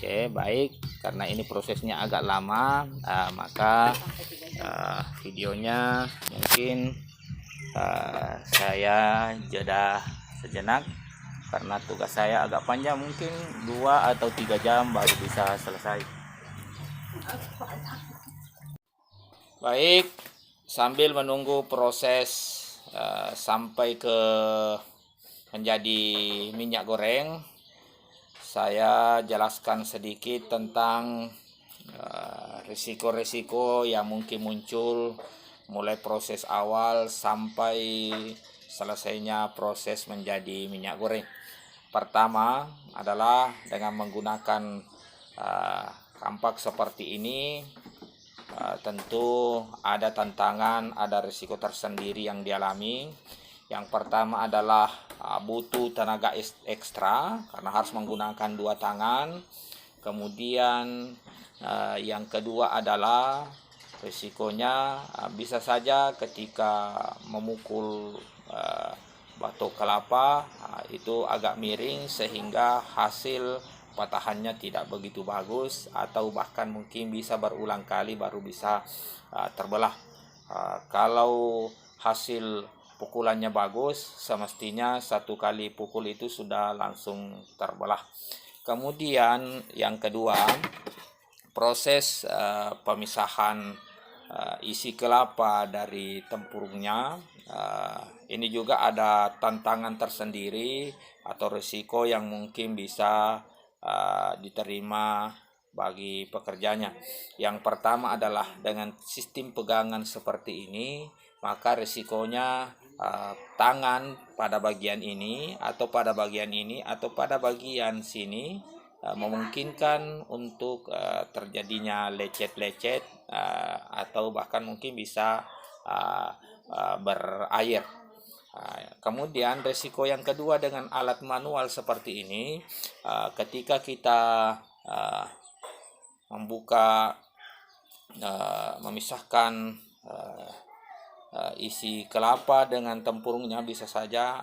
Oke, baik. Karena ini prosesnya agak lama, maka videonya mungkin saya jeda sejenak karena tugas saya agak panjang, mungkin 2 atau 3 jam baru bisa selesai. Baik, sambil menunggu proses sampai ke menjadi minyak goreng, saya jelaskan sedikit tentang risiko-risiko yang mungkin muncul mulai proses awal sampai selesainya proses menjadi minyak goreng. Pertama adalah dengan menggunakan kampak seperti ini, tentu ada tantangan, ada risiko tersendiri yang dialami. Yang pertama adalah butuh tenaga ekstra karena harus menggunakan 2 tangan. Kemudian yang kedua adalah risikonya bisa saja ketika memukul batok kelapa itu agak miring sehingga hasil patahannya tidak begitu bagus, atau bahkan mungkin bisa berulang kali baru bisa terbelah. Kalau hasil pukulannya bagus, semestinya 1 kali pukul itu sudah langsung terbelah. Kemudian yang kedua, proses pemisahan isi kelapa dari tempurungnya, ini juga ada tantangan tersendiri atau risiko yang mungkin bisa diterima bagi pekerjanya. Yang pertama adalah dengan sistem pegangan seperti ini, maka risikonya tangan pada bagian ini atau pada bagian ini atau pada bagian sini memungkinkan untuk terjadinya lecet-lecet atau bahkan mungkin bisa berair. Kemudian risiko yang kedua dengan alat manual seperti ini, ketika kita membuka memisahkan isi kelapa dengan tempurungnya, bisa saja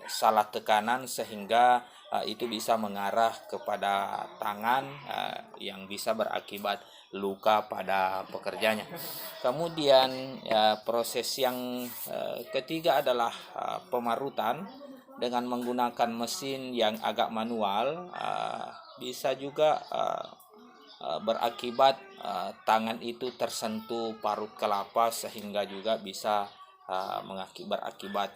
salah tekanan sehingga itu bisa mengarah kepada tangan yang bisa berakibat luka pada pekerjanya. Kemudian proses yang ketiga adalah pemarutan dengan menggunakan mesin yang agak manual, bisa juga berakibat tangan itu tersentuh parut kelapa sehingga juga bisa berakibat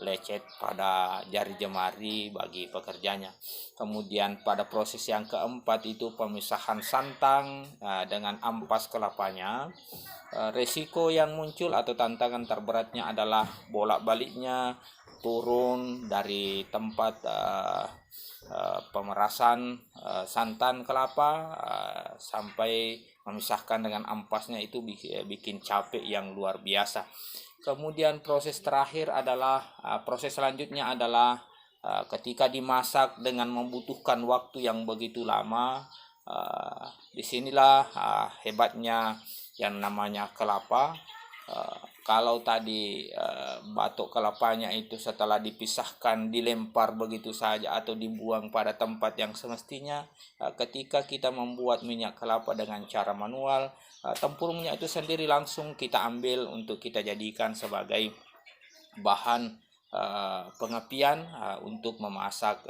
lecet pada jari jemari bagi pekerjanya. Kemudian pada proses yang keempat itu pemisahan santang dengan ampas kelapanya. Risiko yang muncul atau tantangan terberatnya adalah bolak-baliknya turun dari tempat pemerasan santan kelapa sampai memisahkan dengan ampasnya, itu bikin capek yang luar biasa. Kemudian proses terakhir adalah proses selanjutnya adalah ketika dimasak dengan membutuhkan waktu yang begitu lama. Disinilah hebatnya yang namanya kelapa. Kalau tadi batok kelapanya itu setelah dipisahkan dilempar begitu saja atau dibuang pada tempat yang semestinya, ketika kita membuat minyak kelapa dengan cara manual, tempurungnya itu sendiri langsung kita ambil untuk kita jadikan sebagai bahan pengapian untuk memasak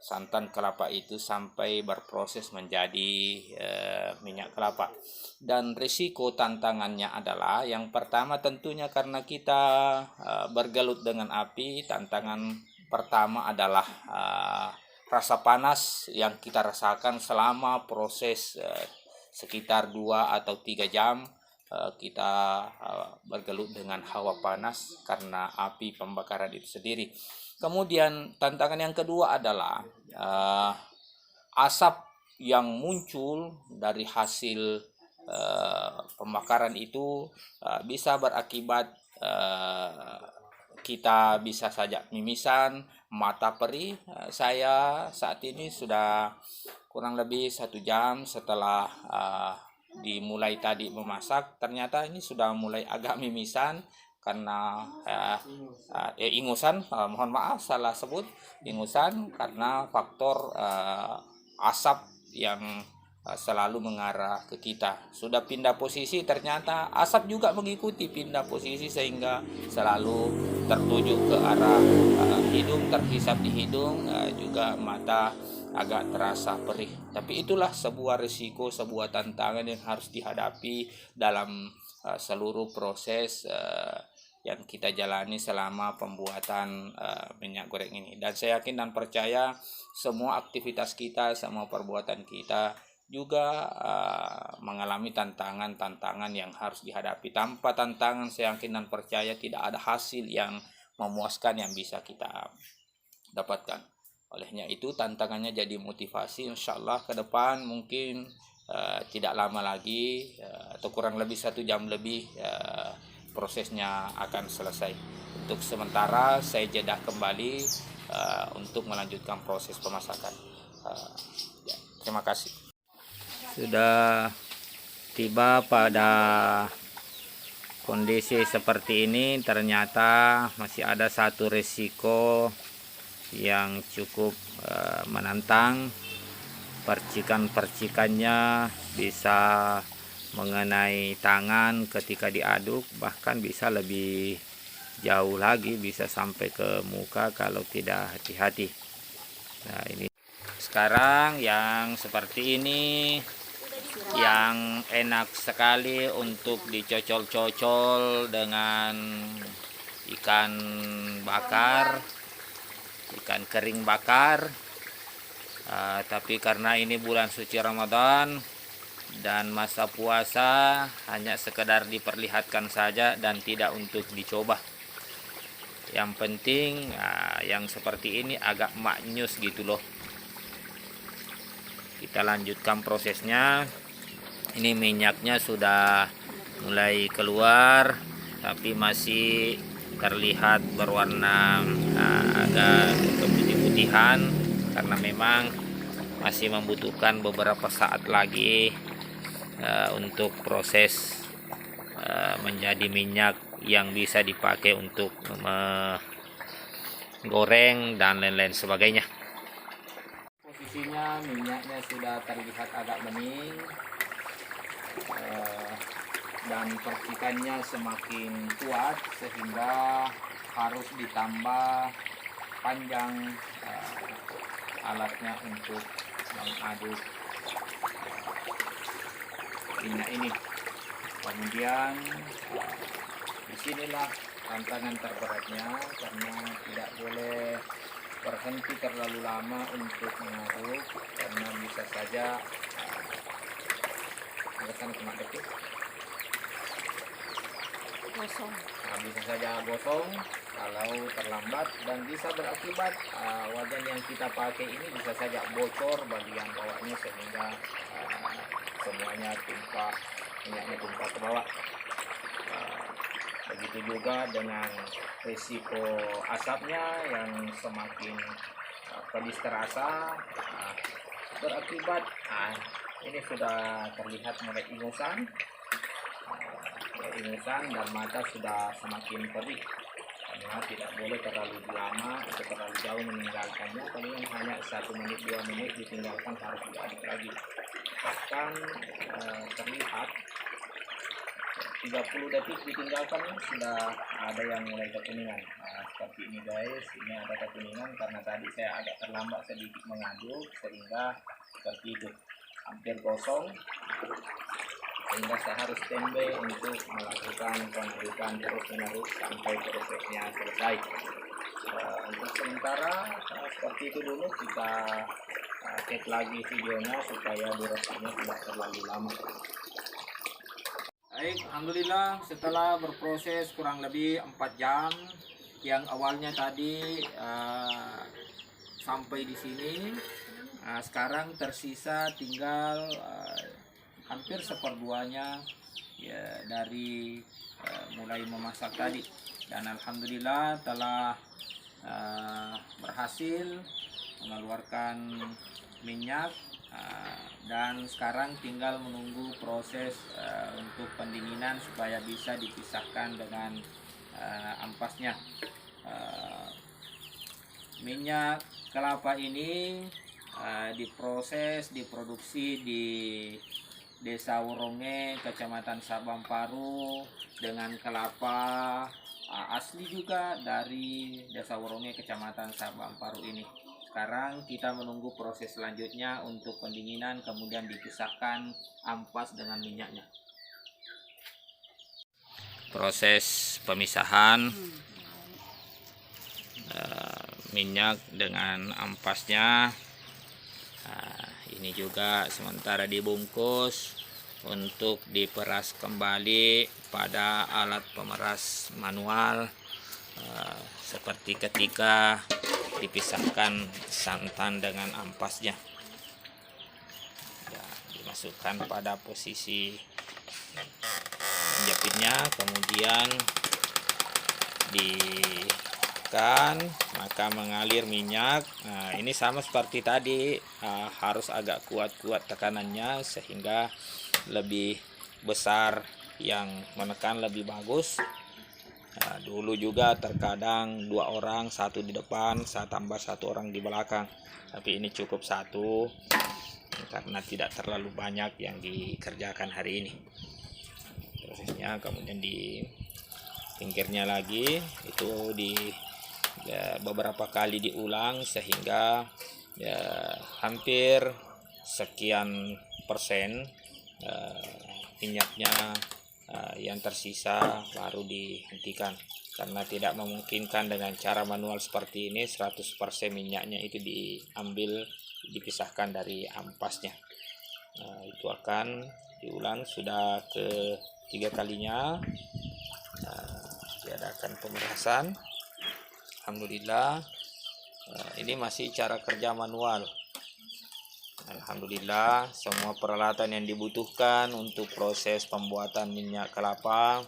santan kelapa itu sampai berproses menjadi minyak kelapa. Dan risiko tantangannya adalah yang pertama tentunya karena kita bergelut dengan api, tantangan pertama adalah rasa panas yang kita rasakan selama proses sekitar 2 atau 3 jam. Kita bergelut dengan hawa panas karena api pembakaran itu sendiri. Kemudian tantangan yang kedua adalah asap yang muncul dari hasil pembakaran itu bisa berakibat kita bisa saja mimisan, mata perih. Saya saat ini sudah kurang lebih 1 jam setelah dimulai tadi memasak, ternyata ini sudah mulai agak mimisan karena ingusan, mohon maaf salah sebut, ingusan karena faktor asap yang selalu mengarah ke kita. Sudah pindah posisi, ternyata asap juga mengikuti pindah posisi sehingga selalu tertuju ke arah hidung, terhisap di hidung, juga mata agak terasa perih. Tapi itulah sebuah risiko, sebuah tantangan yang harus dihadapi dalam seluruh proses yang kita jalani selama pembuatan minyak goreng ini. Dan saya yakin dan percaya semua aktivitas kita, semua perbuatan kita juga mengalami tantangan-tantangan yang harus dihadapi. Tanpa tantangan saya yakin dan percaya tidak ada hasil yang memuaskan yang bisa kita dapatkan. Olehnya itu tantangannya jadi motivasi, insya Allah ke depan mungkin tidak lama lagi atau kurang lebih 1 jam lebih prosesnya akan selesai. Untuk sementara saya jeda kembali untuk melanjutkan proses pemasakan. Terima kasih. Sudah tiba pada kondisi seperti ini, ternyata masih ada satu risiko yang cukup menantang. Percikan-percikannya bisa mengenai tangan ketika diaduk, bahkan bisa lebih jauh lagi, bisa sampai ke muka kalau tidak hati-hati. Nah, ini sekarang yang seperti ini yang enak sekali untuk dicocol-cocol dengan ikan bakar, ikan kering bakar. Tapi karena ini bulan suci Ramadan dan masa puasa, hanya sekedar diperlihatkan saja dan tidak untuk dicoba. Yang penting yang seperti ini agak maknyus gitu loh. Kita lanjutkan prosesnya. Ini minyaknya sudah mulai keluar, tapi masih terlihat berwarna agak keputih-putihan karena memang masih membutuhkan beberapa saat lagi untuk proses menjadi minyak yang bisa dipakai untuk menggoreng dan lain-lain sebagainya. Posisinya minyaknya sudah terlihat agak bening dan percikannya semakin kuat sehingga harus ditambah panjang alatnya untuk mengaduk minyak ini. Kemudian disinilah tantangan terberatnya, karena tidak boleh berhenti terlalu lama untuk mengaduk karena bisa saja kena detik gosong. Bisa saja gosong kalau terlambat, dan bisa berakibat wajan yang kita pakai ini bisa saja bocor bagian bawahnya sehingga semuanya tumpah, minyaknya tumpah ke bawah. Begitu juga dengan risiko asapnya yang semakin pedis terasa, berakibat ini sudah terlihat mulai ingusan dan mata sudah semakin perih, karena tidak boleh terlalu lama atau terlalu jauh meninggalkannya. Paling hanya 1 menit 2 menit ditinggalkan, harus diaduk lagi. Bahkan terlihat 30 detik ditinggalkan sudah ada yang mulai kekuningan. Seperti ini guys, ini ada kekuningan karena tadi saya agak terlambat sedikit mengaduk sehingga seperti itu hampir gosong, sehingga saya harus standby untuk melakukan pengadukan terus-menerus sampai prosesnya selesai. Untuk sementara seperti itu dulu, kita cek lagi videonya supaya durasinya tidak terlalu lama. Baik, alhamdulillah setelah berproses kurang lebih 4 jam, yang awalnya tadi sampai di sini, sekarang tersisa tinggal hampir seperduanya ya dari mulai memasak tadi, dan alhamdulillah telah berhasil mengeluarkan minyak, dan sekarang tinggal menunggu proses untuk pendinginan supaya bisa dipisahkan dengan ampasnya. Minyak kelapa ini diproses, diproduksi di Desa Woronge, Kecamatan Sabang Paru, dengan kelapa asli juga dari Desa Woronge, Kecamatan Sabang Paru ini. Sekarang kita menunggu proses selanjutnya untuk pendinginan, kemudian dipisahkan ampas dengan minyaknya. Proses pemisahan minyak dengan ampasnya. Ini juga sementara dibungkus untuk diperas kembali pada alat pemeras manual, seperti ketika dipisahkan santan dengan ampasnya. Ya, dimasukkan pada posisi penjepitnya, kemudian maka mengalir minyak. Nah, ini sama seperti tadi, harus agak kuat-kuat tekanannya sehingga lebih besar yang menekan lebih bagus. Nah, dulu juga terkadang 2 orang, 1 di depan, saya tambah 1 orang di belakang, tapi ini cukup 1 karena tidak terlalu banyak yang dikerjakan hari ini. Prosesnya kemudian di pinggirnya lagi itu beberapa kali diulang sehingga hampir sekian persen minyaknya yang tersisa baru dihentikan, karena tidak memungkinkan dengan cara manual seperti ini 100% minyaknya itu diambil, dipisahkan dari ampasnya. Itu akan diulang, sudah ke-3 kalinya diadakan pemerasan. Alhamdulillah, ini masih cara kerja manual. Alhamdulillah, semua peralatan yang dibutuhkan untuk proses pembuatan minyak kelapa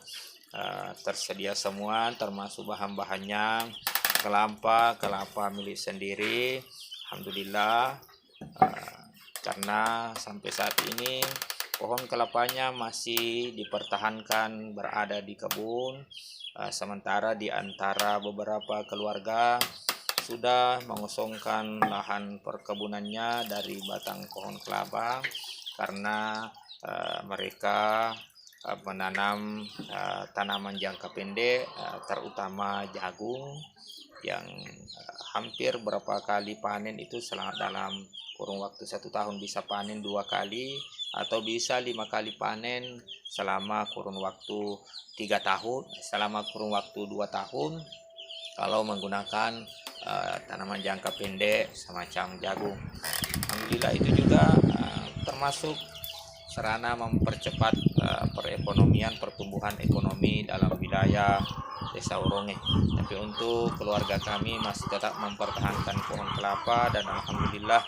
tersedia semua, termasuk bahan-bahannya. Kelapa milik sendiri. Alhamdulillah, karena sampai saat ini pohon kelapanya masih dipertahankan berada di kebun, sementara di antara beberapa keluarga sudah mengosongkan lahan perkebunannya dari batang pohon kelapa, karena mereka menanam tanaman jangka pendek, terutama jagung, yang hampir berapa kali panen itu dalam kurun waktu 1 tahun bisa panen 2 kali atau bisa 5 kali panen selama kurun waktu 3 tahun, selama kurun waktu 2 tahun kalau menggunakan tanaman jangka pendek semacam jagung. Alhamdulillah, itu juga termasuk sarana mempercepat perekonomian, pertumbuhan ekonomi dalam wilayah Desa Woronge. Tapi untuk keluarga kami masih tetap mempertahankan pohon kelapa, dan alhamdulillah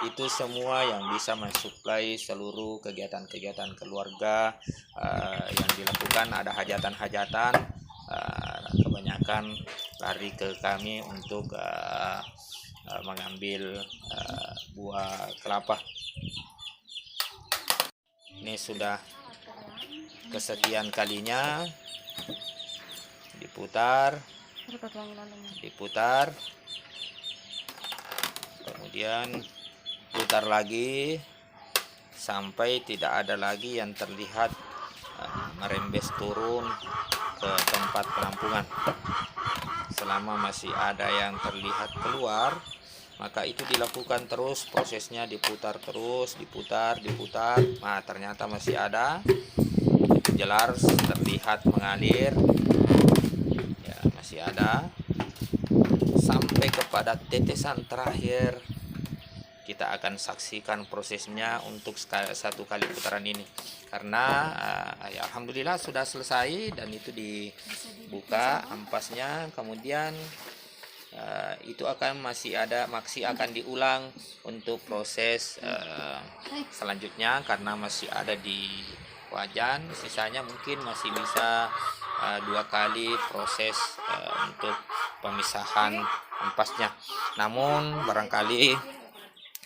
itu semua yang bisa mensuplai seluruh kegiatan-kegiatan keluarga yang dilakukan. Ada hajatan-hajatan, kebanyakan lari ke kami untuk mengambil buah kelapa. Ini sudah kesekian kalinya diputar, kemudian putar lagi sampai tidak ada lagi yang terlihat merembes turun ke tempat penampungan. Selama masih ada yang terlihat keluar, maka itu dilakukan terus, prosesnya diputar terus, diputar. Nah, ternyata masih ada, itu jelas terlihat mengalir, ya masih ada, sampai kepada tetesan terakhir. Kita akan saksikan prosesnya untuk 1 kali putaran ini, karena ya alhamdulillah sudah selesai, dan itu dibuka ampasnya, kemudian itu masih akan diulang untuk proses selanjutnya, karena masih ada di wajan, sisanya mungkin masih bisa 2 kali proses untuk pemisahan ampasnya. Namun barangkali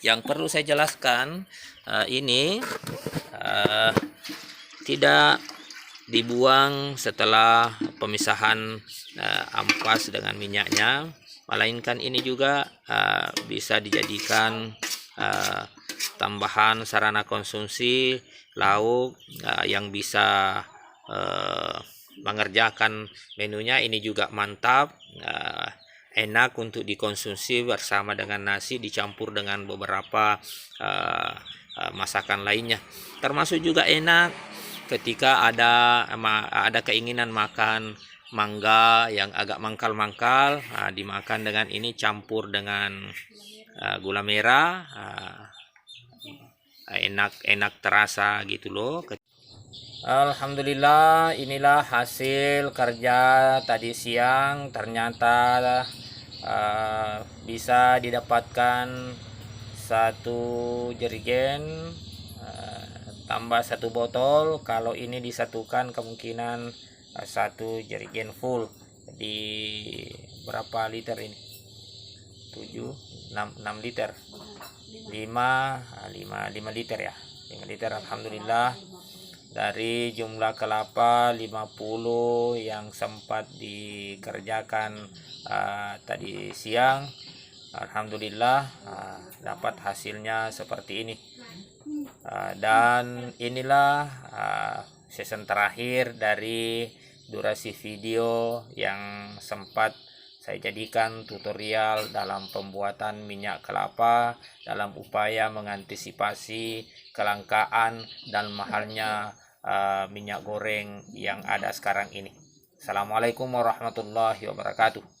yang perlu saya jelaskan, ini tidak dibuang setelah pemisahan ampas dengan minyaknya, melainkan ini juga bisa dijadikan tambahan sarana konsumsi lauk yang bisa mengerjakan menunya. Ini juga mantap, enak untuk dikonsumsi bersama dengan nasi, dicampur dengan beberapa masakan lainnya. Termasuk juga enak ketika ada keinginan makan mangga yang agak mangkal-mangkal, dimakan dengan ini, campur dengan gula merah, enak terasa gitu loh. Alhamdulillah, inilah hasil kerja tadi siang. Ternyata bisa didapatkan satu jerigen tambah satu botol. Kalau ini disatukan kemungkinan satu jerigen full. Di berapa liter ini? 6 liter. 5 liter ya. 5 liter. Alhamdulillah, dari jumlah kelapa 50 yang sempat dikerjakan tadi siang, alhamdulillah dapat hasilnya seperti ini. Dan inilah season terakhir dari durasi video yang sempat saya jadikan tutorial dalam pembuatan minyak kelapa dalam upaya mengantisipasi kelangkaan dan mahalnya minyak goreng yang ada sekarang ini. Assalamualaikum warahmatullahi wabarakatuh.